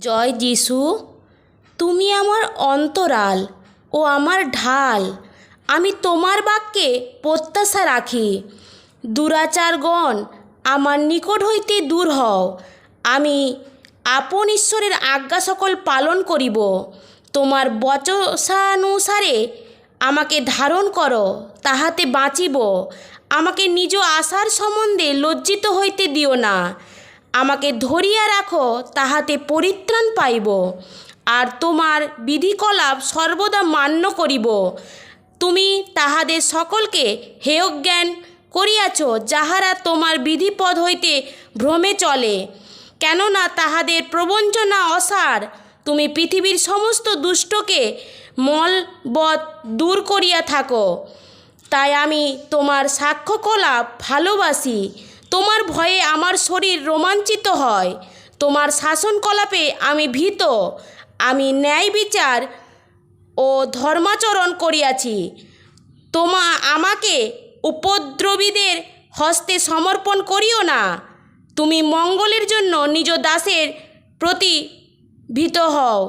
জয় যিশু, তুমি আমার অন্তরাল ও আমার ঢাল। আমি তোমার বাক্যে প্রত্যাশা রাখি। দুরাচারগণ আমার নিকট হইতে দূর হও। আমি আপন ঈশ্বরের আজ্ঞা সকল পালন করিব। তোমার বচসানুসারে আমাকে ধারণ করো, তাহাতে বাঁচিব। আমাকে নিজ আশার সম্বন্ধে লজ্জিত হইতে দিও না। আমাকে ধরিয়া রাখো, তাহাতে পরিত্রাণ পাইব। আর তোমার বিধিকলাপ সর্বদা মান্য করিব। তুমি তাহাদের সকলকে হেয়জ্ঞান করিয়াছ, যাহারা তোমার বিধিপদ হইতে ভ্রমে চলে। কেননা তাহাদের প্রবঞ্চনা অসার। তুমি পৃথিবীর সমস্ত দুষ্টকে মলবৎ দূর করিয়া থাকো। তাই আমি তোমার সাক্ষ্যকলাপ ভালোবাসি। তোমার ভয়ে আমার শরীর রোমাঞ্চিত হয়। তোমার শাসনকলাপে আমি ভীত। আমি ন্যায় বিচার ও ধর্মাচরণ করিয়াছি। আমাকে উপদ্রবীদের হস্তে সমর্পণ করিও না। তুমি মঙ্গলের জন্য নিজ দাসের প্রতি ভীত হও।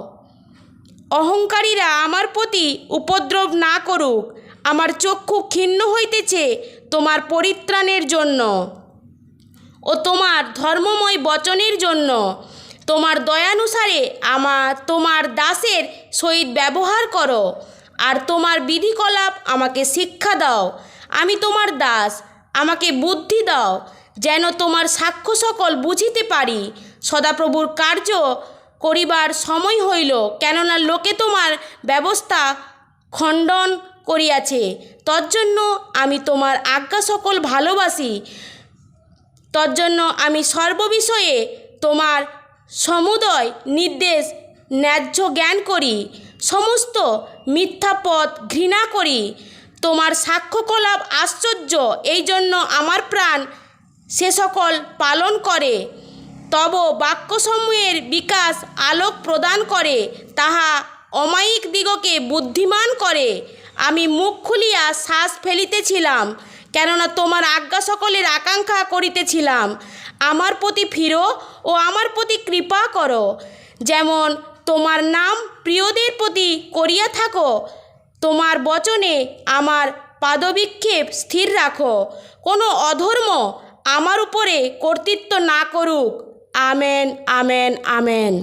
অহংকারীরা আমার প্রতি উপদ্রব না করুক। আমার চক্ষু ক্ষীণ হইতেছে তোমার পরিত্রাণের জন্য ও তোমার ধর্মময় বচনের জন্য। তোমার দয়ানুসারে তোমার দাসের সহিত ব্যবহার করো, আর তোমার বিধিকলাপ আমাকে শিক্ষা দাও। আমি তোমার দাস, আমাকে বুদ্ধি দাও, যেন তোমার সাক্ষ্য সকল বুঝিতে পারি। সদাপ্রভুর কার্য করিবার সময় হইল, কেননা লোকে তোমার ব্যবস্থা খণ্ডন করিয়াছে। তজ্জন্য আমি তোমার আজ্ঞা সকল ভালোবাসি। তজ্জন্য আমি সর্ববিষয়ে তোমার সমুদয় নির্দেশ ন্যায্য জ্ঞান করি। সমস্ত মিথ্যা পথ ঘৃণা করি। তোমার সাক্ষ্যকলাপ আশ্চর্য, এই জন্য আমার প্রাণ সে সকল পালন করে। তব বাক্যসমূহের বিকাশ আলোক প্রদান করে, তাহা অমায়িক দিগকে বুদ্ধিমান করে। আমি মুখ খুলিয়া শ্বাস ফেলিতেছিলাম, কেননা তোমার আজ্ঞা সকলের আকাঙ্ক্ষা করিতেছিলাম। আমার প্রতি ফিরো ও আমার প্রতি কৃপা করো, যেমন তোমার নাম প্রিয়দের প্রতি করিয়া থাকো। তোমার বচনে আমার পাদবিক্ষেপ স্থির রাখো। কোনো অধর্ম আমার উপরে কর্তৃত্ব না করুক। Amen, amen, amen.